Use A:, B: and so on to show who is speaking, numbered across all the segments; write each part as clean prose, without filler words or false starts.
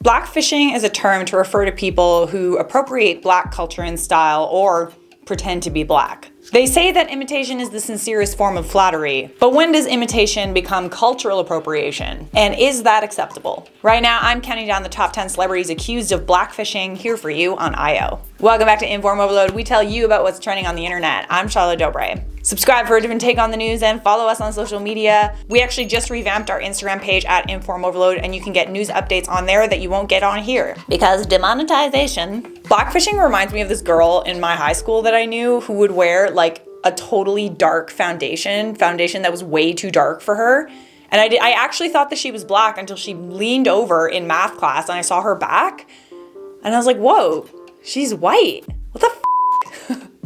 A: Blackfishing is a term to refer to people who appropriate black culture and style or pretend to be black. They say that imitation is the sincerest form of flattery, but when does imitation become cultural appropriation? And is that acceptable? Right now, I'm counting down the top 10 celebrities accused of blackfishing here for you on IO. Welcome back to InformOverload. We tell you about what's trending on the internet. I'm Charlotte Dobre. Subscribe for a different take on the news and follow us on social media. We actually just revamped our Instagram page at InformOverload, and you can get news updates on there that you won't get on here because demonetization. Blackfishing reminds me of this girl in my high school that I knew who would wear like a totally dark foundation that was way too dark for her. And I actually thought that she was black until she leaned over in math class and I saw her back and I was like, whoa, she's white. What the f?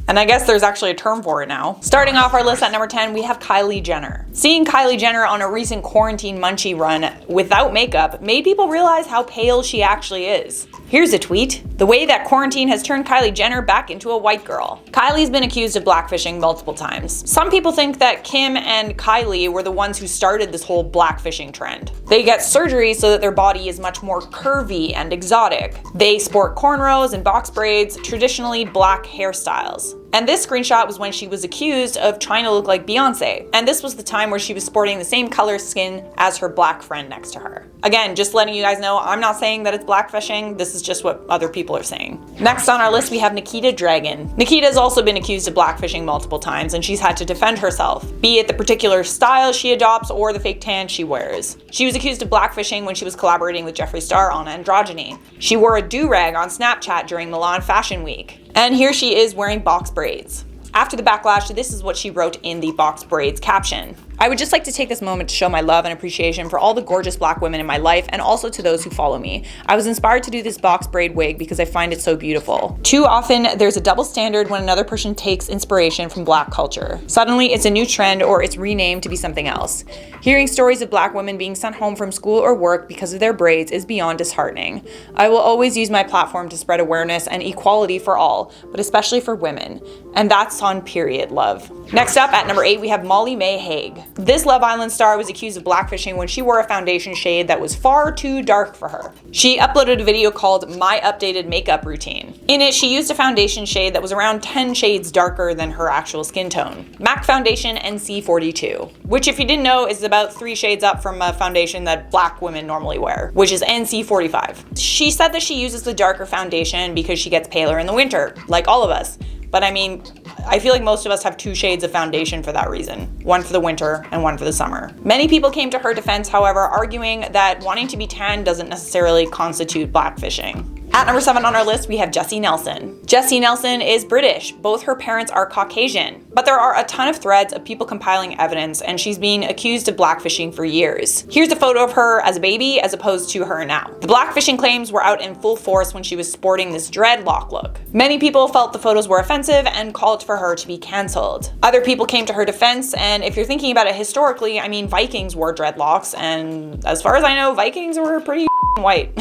A: And I guess there's actually a term for it now. Starting off our list at number 10, we have Kylie Jenner. Seeing Kylie Jenner on a recent quarantine munchie run without makeup made people realize how pale she actually is. Here's a tweet. The way that quarantine has turned Kylie Jenner back into a white girl. Kylie's been accused of blackfishing multiple times. Some people think that Kim and Kylie were the ones who started this whole blackfishing trend. They get surgery so that their body is much more curvy and exotic. They sport cornrows and box braids, traditionally black hairstyles. And this screenshot was when she was accused of trying to look like Beyonce. And this was the time where she was sporting the same color skin as her black friend next to her. Again, just letting you guys know, I'm not saying that it's blackfishing. This is just what other people are saying. Next on our list, we have Nikita Dragun. Nikita has also been accused of blackfishing multiple times, and she's had to defend herself, be it the particular style she adopts or the fake tan she wears. She was accused of blackfishing when she was collaborating with Jeffree Star on androgyny. She wore a do-rag on Snapchat during Milan Fashion Week. And here she is wearing box braids. After the backlash, this is what she wrote in the box braids caption. I would just like to take this moment to show my love and appreciation for all the gorgeous black women in my life and also to those who follow me. I was inspired to do this box braid wig because I find it so beautiful. Too often, there's a double standard when another person takes inspiration from black culture. Suddenly, it's a new trend or it's renamed to be something else. Hearing stories of black women being sent home from school or work because of their braids is beyond disheartening. I will always use my platform to spread awareness and equality for all, but especially for women. And that's on period, love. Next up at number 8, we have Mae Hague. This Love Island star was accused of blackfishing when she wore a foundation shade that was far too dark for her. She uploaded a video called My Updated Makeup Routine. In it, she used a foundation shade that was around 10 shades darker than her actual skin tone. MAC Foundation NC42, which if you didn't know is about 3 shades up from a foundation that black women normally wear, which is NC45. She said that she uses the darker foundation because she gets paler in the winter, like all of us. But I mean, I feel like most of us have 2 shades of foundation for that reason. One for the winter and one for the summer. Many people came to her defense, however, arguing that wanting to be tan doesn't necessarily constitute blackfishing. At number 7 on our list, we have Jesy Nelson. Jesy Nelson is British. Both her parents are Caucasian. But there are a ton of threads of people compiling evidence, and she's been accused of blackfishing for years. Here's a photo of her as a baby as opposed to her now. The blackfishing claims were out in full force when she was sporting this dreadlock look. Many people felt the photos were offensive and called for her to be cancelled. Other people came to her defense, and if you're thinking about it historically, I mean, Vikings wore dreadlocks, and as far as I know, Vikings were pretty white.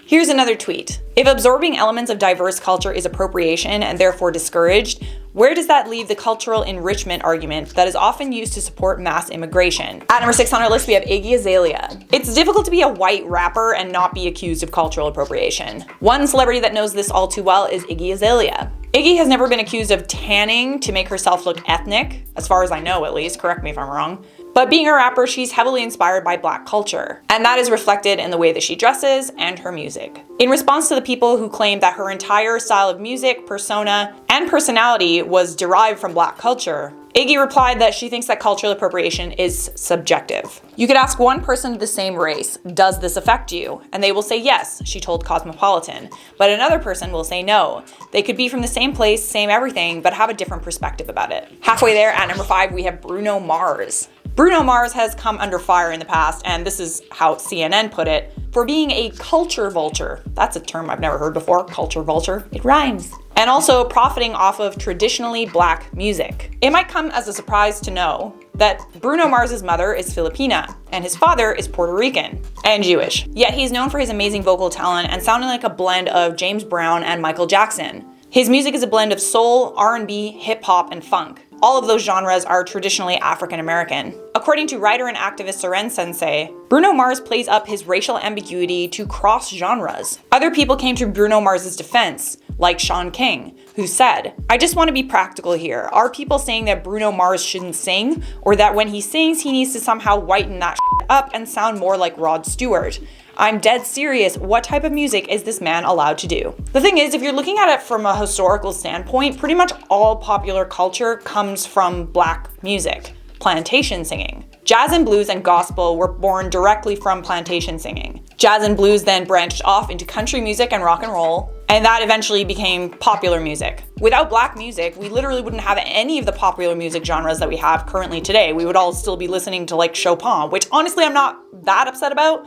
A: Here's another tweet. If absorbing elements of diverse culture is appropriation and therefore discouraged, where does that leave the cultural enrichment argument that is often used to support mass immigration? At number 6 on our list, we have Iggy Azalea. It's difficult to be a white rapper and not be accused of cultural appropriation. One celebrity that knows this all too well is Iggy Azalea. Iggy has never been accused of tanning to make herself look ethnic, as far as I know at least, correct me if I'm wrong. But being a rapper, she's heavily inspired by black culture, and that is reflected in the way that she dresses and her music. In response to the people who claim that her entire style of music, persona, and personality was derived from black culture, Iggy replied that she thinks that cultural appropriation is subjective. You could ask one person of the same race, does this affect you? And they will say yes, she told Cosmopolitan. But another person will say no. They could be from the same place, same everything, but have a different perspective about it. Halfway there, at number 5, we have Bruno Mars. Bruno Mars has come under fire in the past, and this is how CNN put it, for being a culture vulture. That's a term I've never heard before, culture vulture. It rhymes. And also profiting off of traditionally black music. It might come as a surprise to know that Bruno Mars' mother is Filipina, and his father is Puerto Rican and Jewish. Yet he's known for his amazing vocal talent and sounding like a blend of James Brown and Michael Jackson. His music is a blend of soul, R&B, hip hop, and funk. All of those genres are traditionally African American. According to writer and activist Seren Sensei, Bruno Mars plays up his racial ambiguity to cross genres. Other people came to Bruno Mars's defense, like Sean King, who said, "I just want to be practical here. Are people saying that Bruno Mars shouldn't sing, or that when he sings he needs to somehow whiten that shit up and sound more like Rod Stewart? I'm dead serious. What type of music is this man allowed to do?" The thing is, if you're looking at it from a historical standpoint, pretty much all popular culture comes from black music. Plantation singing. Jazz and blues and gospel were born directly from plantation singing. Jazz and blues then branched off into country music and rock and roll, and that eventually became popular music. Without black music, we literally wouldn't have any of the popular music genres that we have currently today. We would all still be listening to like Chopin, which honestly I'm not that upset about.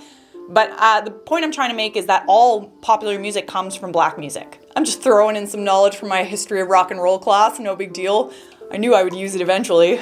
A: But the point I'm trying to make is that all popular music comes from black music. I'm just throwing in some knowledge from my history of rock and roll class, no big deal. I knew I would use it eventually.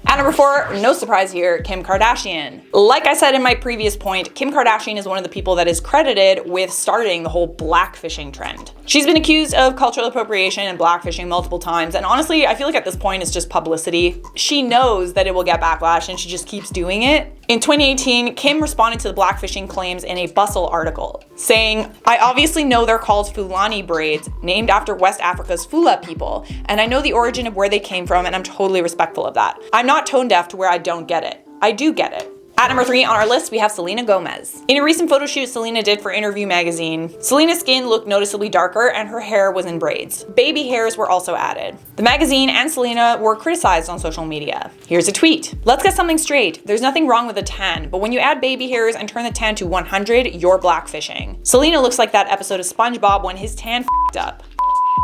A: At number 4, no surprise here, Kim Kardashian. Like I said in my previous point, Kim Kardashian is one of the people that is credited with starting the whole blackfishing trend. She's been accused of cultural appropriation and blackfishing multiple times, and honestly, I feel like at this point it's just publicity. She knows that it will get backlash and she just keeps doing it. In 2018, Kim responded to the blackfishing claims in a Bustle article, saying, "I obviously know they're called Fulani braids, named after West Africa's Fula people, and I know the origin of where they came from, and I'm totally respectful of that. I'm not tone deaf to where I don't get it. I do get it." At number 3 on our list, we have Selena Gomez. In a recent photo shoot Selena did for Interview magazine, Selena's skin looked noticeably darker and her hair was in braids. Baby hairs were also added. The magazine and Selena were criticized on social media. Here's a tweet. "Let's get something straight. There's nothing wrong with a tan, but when you add baby hairs and turn the tan to 100, you're blackfishing. Selena looks like that episode of SpongeBob when his tan f***ed up.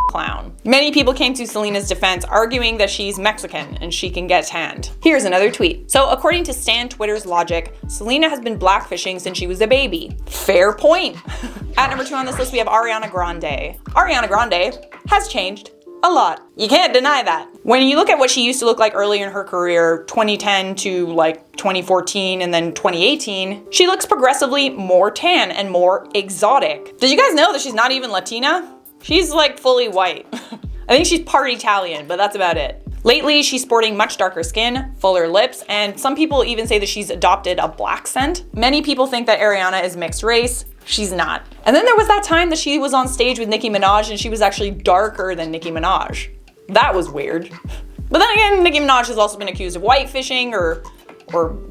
A: Clown." Many people came to Selena's defense, arguing that she's Mexican and she can get tanned. Here's another tweet. "So according to Stan Twitter's logic, Selena has been blackfishing since she was a baby. Fair point." At number 2 on this list, we have Ariana Grande. Ariana Grande has changed a lot. You can't deny that. When you look at what she used to look like earlier in her career, 2010 to like 2014 and then 2018, she looks progressively more tan and more exotic. Did you guys know that she's not even Latina? She's like fully white. I think she's part Italian, but that's about it. Lately, she's sporting much darker skin, fuller lips, and some people even say that she's adopted a black scent. Many people think that Ariana is mixed race. She's not. And then there was that time that she was on stage with Nicki Minaj and she was actually darker than Nicki Minaj. That was weird. But then again, Nicki Minaj has also been accused of whitefishing or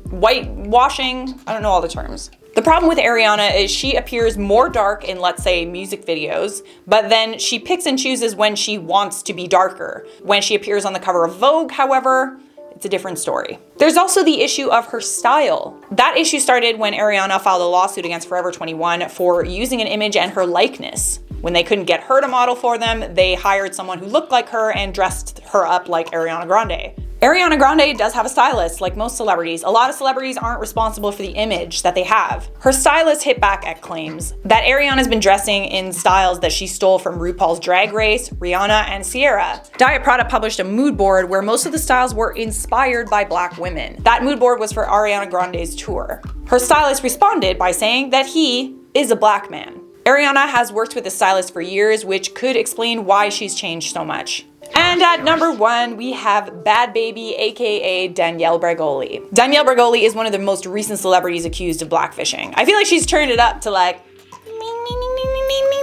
A: whitewashing. I don't know all the terms. The problem with Ariana is she appears more dark in, let's say, music videos, but then she picks and chooses when she wants to be darker. When she appears on the cover of Vogue, however, it's a different story. There's also the issue of her style. That issue started when Ariana filed a lawsuit against Forever 21 for using an image and her likeness. When they couldn't get her to model for them, they hired someone who looked like her and dressed her up like Ariana Grande. Ariana Grande does have a stylist, like most celebrities. A lot of celebrities aren't responsible for the image that they have. Her stylist hit back at claims that Ariana's been dressing in styles that she stole from RuPaul's Drag Race, Rihanna, and Sierra. Diet Prada published a mood board where most of the styles were inspired by black women. That mood board was for Ariana Grande's tour. Her stylist responded by saying that he is a black man. Ariana has worked with a stylist for years, which could explain why she's changed so much. And at number 1, we have Bad Baby, aka Danielle Bregoli. Danielle Bregoli is one of the most recent celebrities accused of blackfishing. I feel like she's turned it up to like,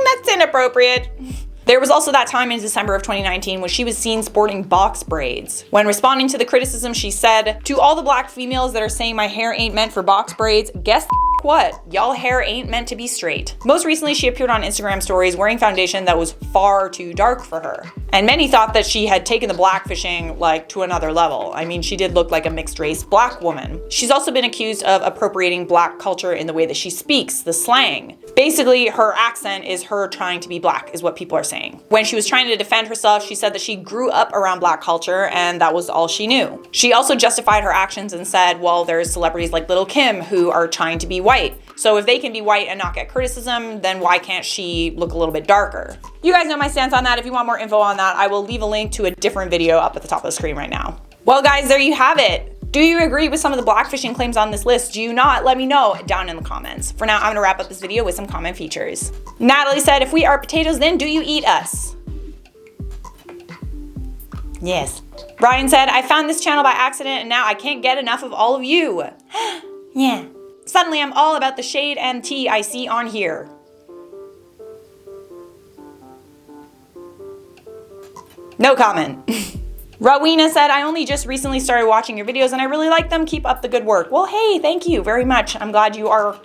A: that's inappropriate. There was also that time in December of 2019 when she was seen sporting box braids. When responding to the criticism, she said, "To all the black females that are saying my hair ain't meant for box braids, guess what? Y'all hair ain't meant to be straight." Most recently, she appeared on Instagram stories wearing foundation that was far too dark for her. And many thought that she had taken the blackfishing like to another level. I mean, she did look like a mixed race black woman. She's also been accused of appropriating black culture in the way that she speaks, the slang. Basically, her accent is her trying to be black, is what people are saying. When she was trying to defend herself, she said that she grew up around black culture and that was all she knew. She also justified her actions and said, well, there's celebrities like Lil' Kim who are trying to be white. So if they can be white and not get criticism, then why can't she look a little bit darker? You guys know my stance on that. If you want more info on that, I will leave a link to a different video up at the top of the screen right now. Well, guys, there you have it. Do you agree with some of the blackfishing claims on this list? Do you not? Let me know down in the comments. For now, I'm gonna wrap up this video with some comment features. Natalie said, if we are potatoes, then do you eat us? Yes. Ryan said, I found this channel by accident and now I can't get enough of all of you. Yeah. Suddenly I'm all about the shade and tea I see on here. No comment. Rowena said, I only just recently started watching your videos and I really like them. Keep up the good work. Well, hey, thank you very much. I'm glad you are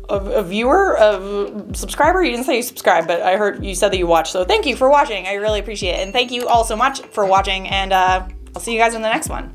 A: a viewer, a subscriber. You didn't say you subscribe, but I heard you said that you watched. So thank you for watching. I really appreciate it. And thank you all so much for watching. And I'll see you guys in the next one.